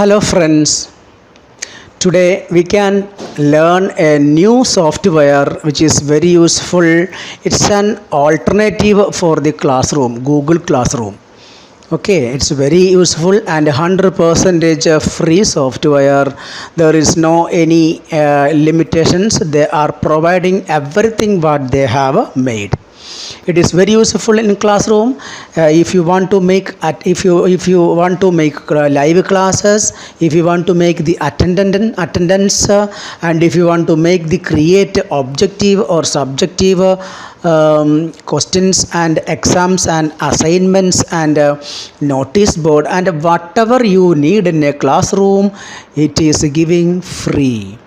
Hello friends, today we can learn a new software which is very useful. It's an alternative for the classroom, Google Classroom. Okay, it's very useful and 100% free software. There is no any limitations. They are providing everything what they have made. It is very useful in classroom. If you want to make live classes, if you want to make the attendance, and if you want to make the create objective or subjective questions and exams and assignments and notice board and whatever you need in a classroom, it is giving free.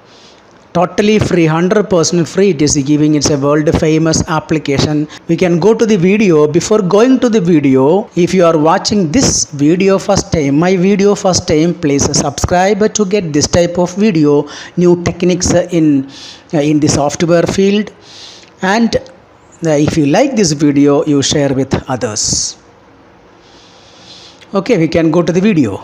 Totally free, 100% free it is giving. It's a world famous application. We can go to the video. Before going to the video, if you are watching this video first time, my video first time, please subscribe to get this type of video, new techniques in the software field. And if you like this video, you share with others. Okay, we can go to the video.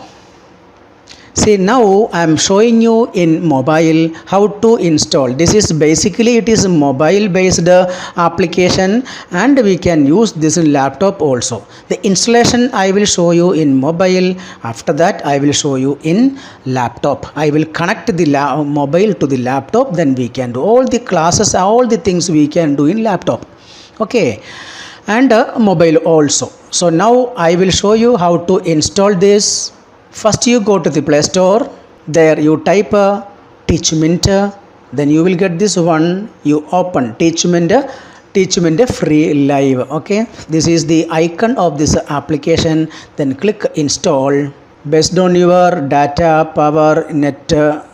See, now I am showing you in mobile how to install. This is basically, it is a mobile based application, and we can use this in laptop also. The installation I will show you in mobile. After that I will show you in laptop. I will connect the mobile to the laptop, then we can do all the classes, all the things we can do in laptop. Okay, and mobile also. So now I will show you how to install this. First you go to the Play Store, there you type Teachment, then you will get this one. You open Teachment free live. Okay, this is the icon of this application. Then click install. Based on your data, power, net,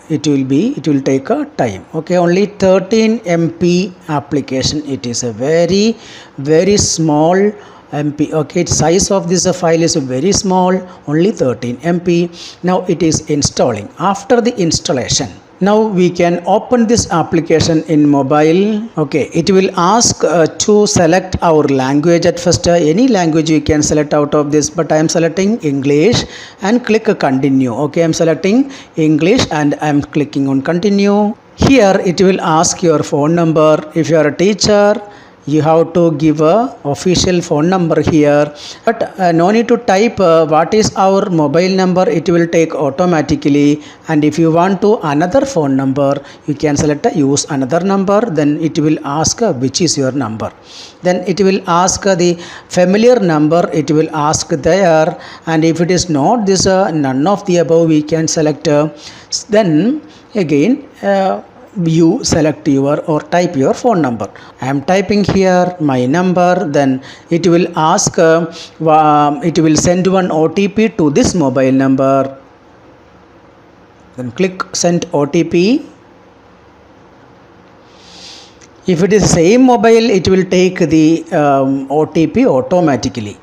it will take a time. Okay, only 13 MB application. It is a very small MB. Okay, size of this file is very small, only 13 MB. Now it is installing. After the installation, now we can open this application in mobile. Okay, it will ask to select our language at first. Any language you can select out of this, but I am selecting English and click continue. Okay, I am selecting English and I am clicking on continue. Here it will ask your phone number. If you are a teacher, you have to give a official phone number here, but no need to type what is our mobile number. It will take automatically. And if you want to another phone number, you can select use another number. Then it will ask which is your number. Then it will ask the familiar number. It will ask there, and if it is not this none of the above, we can select then again you select your or type your phone number. I am typing here my number. Then it will ask it will send one OTP to this mobile number. Then click send OTP. If it is same mobile, it will take the OTP automatically.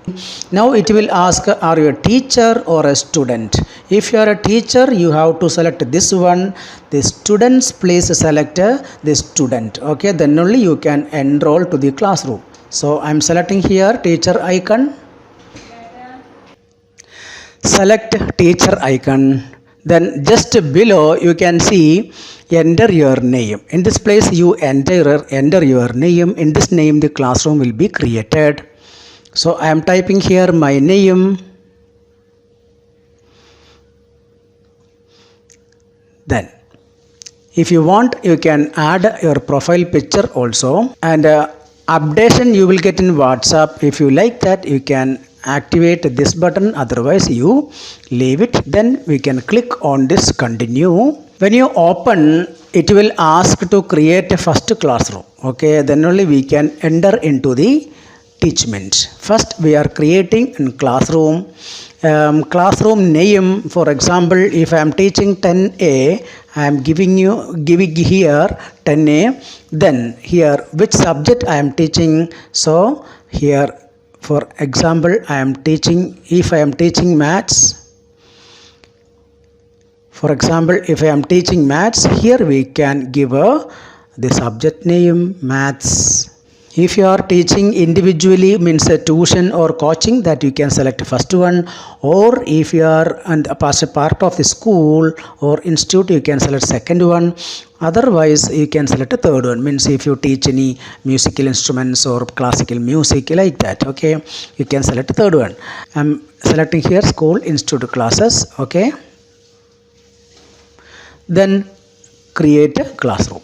Now it will ask, are you a teacher or a student? If you are a teacher, you have to select this one. The students, please select the student. Okay, then only you can enroll to the classroom. So I am selecting here teacher icon. Select teacher icon. Then just below you can see enter your name. In this place you enter your name. In this name the classroom will be created. So I am typing here my name. Then if you want, you can add your profile picture also, and updation you will get in WhatsApp. If you like that, you can activate this button, otherwise you leave it. Then we can click on this continue. When you open, it will ask to create a first classroom. Okay, then only we can enter into the Teachment. First we are creating in classroom. Classroom name, for example, if I am teaching 10A, I am giving here 10A. Then here which subject I am teaching. So here, for example, if I am teaching maths, for example, if I am teaching maths, here we can give the subject name maths. If you are teaching individually, means a tuition or coaching, that you can select first one, or if you are as a part of the school or institute, you can select second one. Otherwise you can select a third one, means if you teach any musical instruments or classical music like that, okay, you can select a third one. I'm selecting here school, institute, classes, okay. Then create a classroom.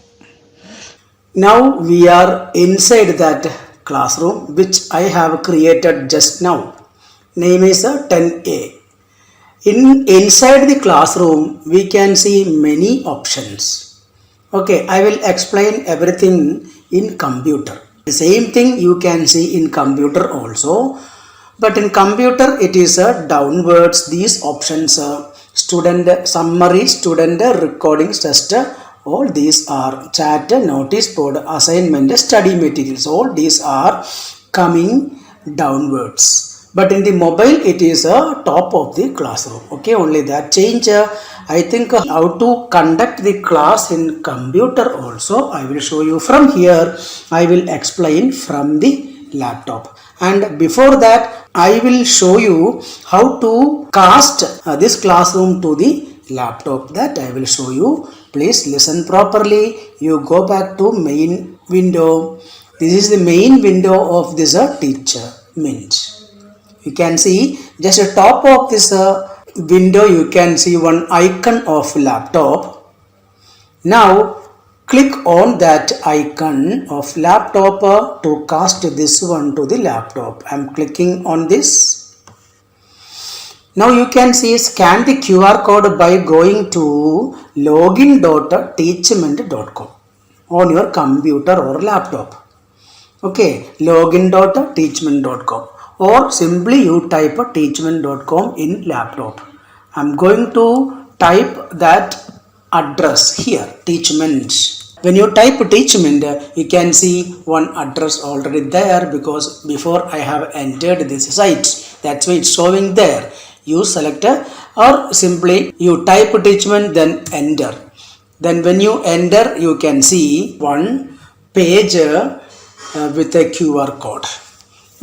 Now we are inside that classroom which I have created just now. Name is 10A. Inside the classroom we can see many options. Okay, I will explain everything in computer. The same thing you can see in computer also, but in computer it is downwards. These options student summary, student recordings, test, all these are chat, notice board, assignment, study materials, all these are coming downwards. But in the mobile it is a top of the classroom, okay. Only that change. I think how to conduct the class in computer also I will show you from here. I will explain from the laptop, and before that I will show you how to cast this classroom to the laptop. That I will show you. Please listen properly. You go back to main window. This is the main window of this teacher Mint. You can see just at top of this window you can see one icon of laptop. Now click on that icon of laptop to cast this one to the laptop. I am clicking on this. Now you can see scan the QR code by going to login.teachment.com on your computer or laptop. Okay, login.teachment.com, or simply you type teachment.com in laptop. I am going to type that address here, teachment. When you type teachment, you can see one address already there, because before I have entered this site, that's why it's showing there. You select or simply you type teachment, then enter. Then when you enter, you can see one page with a QR code.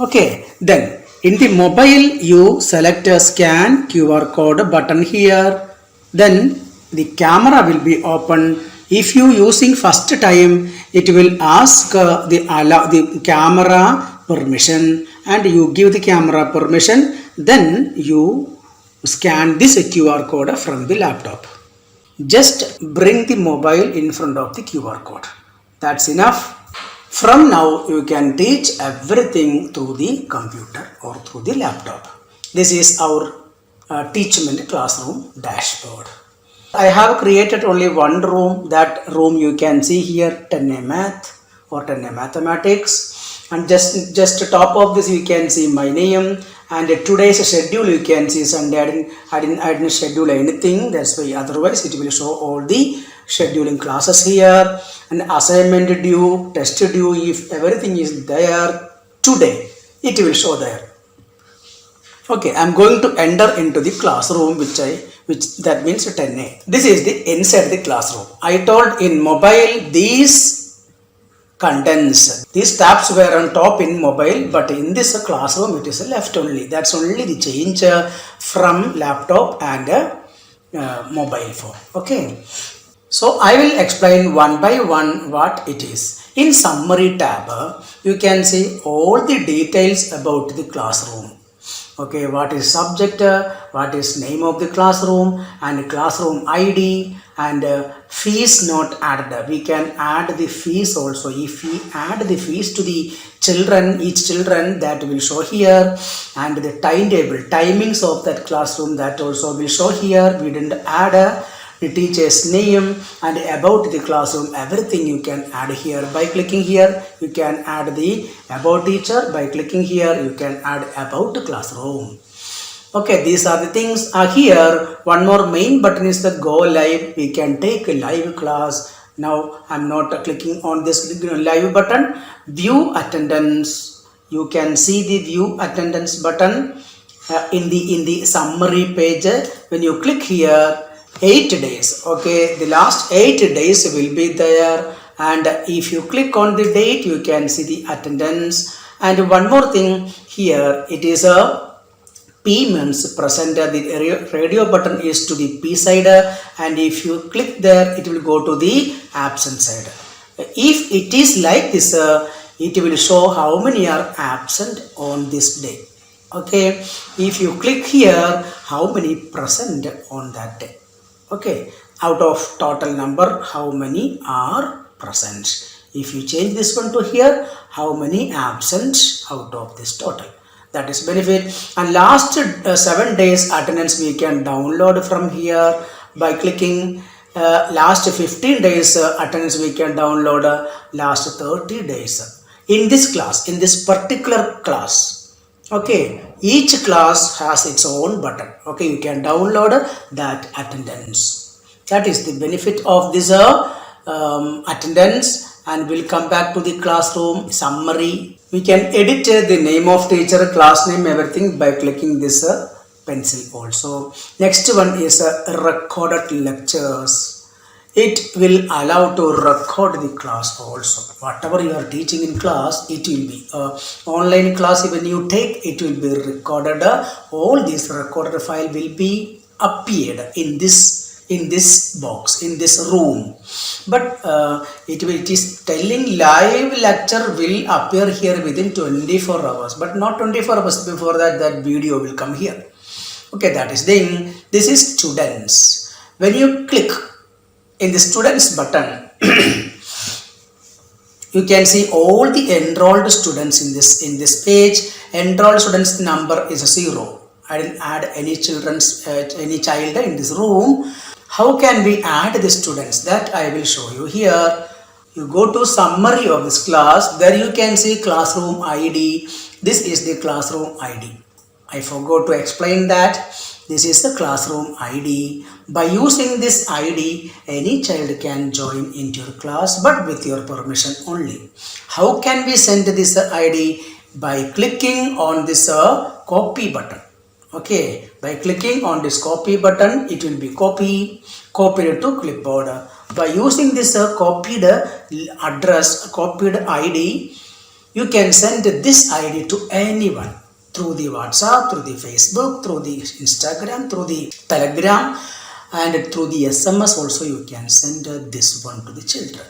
Okay, then in the mobile you select a scan QR code button here. Then the camera will be open. If you using first time, it will ask the camera permission, and you give the camera permission. Then you scan this QR code from the laptop. Just bring the mobile in front of the QR code. That's enough. From now you can teach everything through the computer or through the laptop. This is our teachment classroom dashboard. I have created only one room. That room you can see here, 10A math or 10A mathematics, and just top of this you can see my name, and today's schedule you can see Sunday. I didn't schedule anything, that's why, otherwise it will show all the scheduling classes here, and assignment due, test due. If everything is there today, it will show there. Okay, I am going to enter into the classroom, which that means 10A. This is the inside the classroom. I told in mobile these contents, these tabs were on top in mobile, but in this classroom it is left only. That's only the change from laptop and mobile phone. Okay, so I will explain one by one what it is. In summary tab, you can see all the details about the classroom. Okay, what is subject, what is name of the classroom, and classroom ID, and fees not added. We can add the fees also. If we add the fees to the children, each children, that will show here, and the timetable, timings of that classroom, that also will show here. We didn't add the teacher's name and about the classroom, everything you can add here. By clicking here you can add the about teacher. By clicking here you can add about the classroom. Okay, these are the things are here. One more main button is the go live. We can take a live class. Now I'm not clicking on this live button. View attendance. You can see the view attendance button in the summary page. When you click here, 8 days. Okay, the last 8 days will be there, and if you click on the date you can see the attendance. And one more thing here, it is a P means present. The radio button is to the P side, and if you click there it will go to the absent side. If it is like this, it will show how many are absent on this day. Okay, if you click here, how many present on that day. Okay, out of total number, how many are present. If you change this one to here, how many absent out of this total. That is benefit. And last 7 days attendance we can download from here by clicking. Last 15 days attendance we can download. Last 30 days in this class, in this particular class. Okay, each class has its own button. Okay, you can download that attendance. That is the benefit of this attendance. And we'll come back to the classroom summary. We can edit the name of teacher, class name, everything by clicking this pencil also. Next one is recorded lectures. It will allow to record the class also. Whatever you are teaching in class, it will be online class. When you take, it will be recorded. All this recorded file will be appeared in this box, in this room. But it is telling live lecture will appear here within 24 hours, but not 24 hours before that video will come here. Okay, that is then. This is students. When you click in the students button, you can see all the enrolled students in this page. Enrolled students number is 0. I didn't add any any child in this room. How can we add the students? That I will show you here. You go to summary of this class. There you can see classroom ID. This is the classroom ID. I forgot to explain that. This is the classroom ID. By using this ID, any child can join into your class, but with your permission only. How can we send this ID? By clicking on this copy button. Okay, by clicking on this copy button, it will be copied to clipboard. By using this copied address, copied ID, you can send this ID to anyone through the WhatsApp, through the Facebook, through the Instagram, through the Telegram, and through the SMS also you can send this one to the children.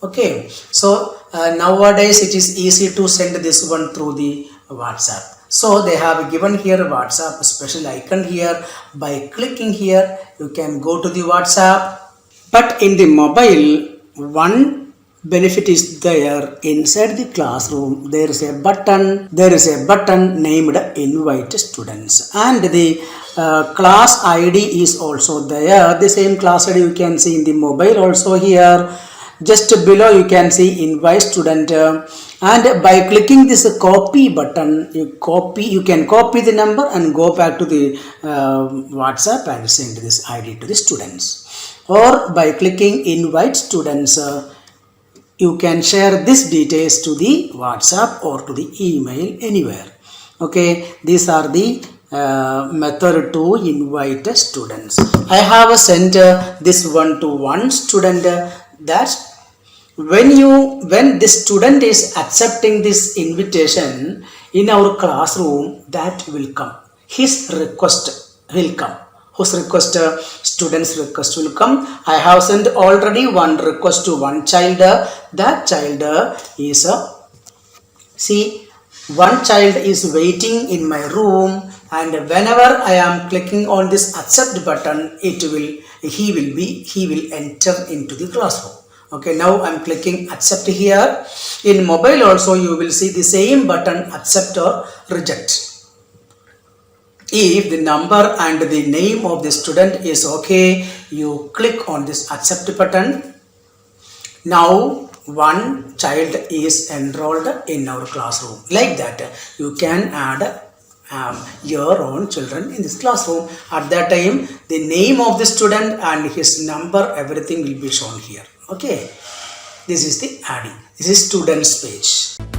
Okay, so nowadays it is easy to send this one through the WhatsApp. So they have given here WhatsApp special icon here. By clicking here, you can go to the WhatsApp. But in the mobile, one benefit is there. Inside the classroom, there is a button. There is a button named Invite Students, and the class ID is also there. The same class ID you can see in the mobile also here. Just below you can see Invite Student. And by clicking this copy button, you can copy the number and go back to the WhatsApp and send this ID to the students. Or by clicking invite students, you can share this details to the WhatsApp or to the email anywhere. Okay, these are the method to invite students. I have sent this one to one student. That's when the student is accepting this invitation in our classroom, that will come. His request will come. Whose request? Student's request will come. I have sent already one request to one child. That child is see, one child is waiting in my room, and whenever I am clicking on this accept button, he will enter into the classroom. Okay, now I'm clicking accept here. In mobile also you will see the same button, accept or reject. If the number and the name of the student is okay, you click on this accept button. Now one child is enrolled in our classroom. Like that, you can add your own children in this classroom. At that time, the name of the student and his number, everything will be shown here. Okay, this is the adding. This is students page.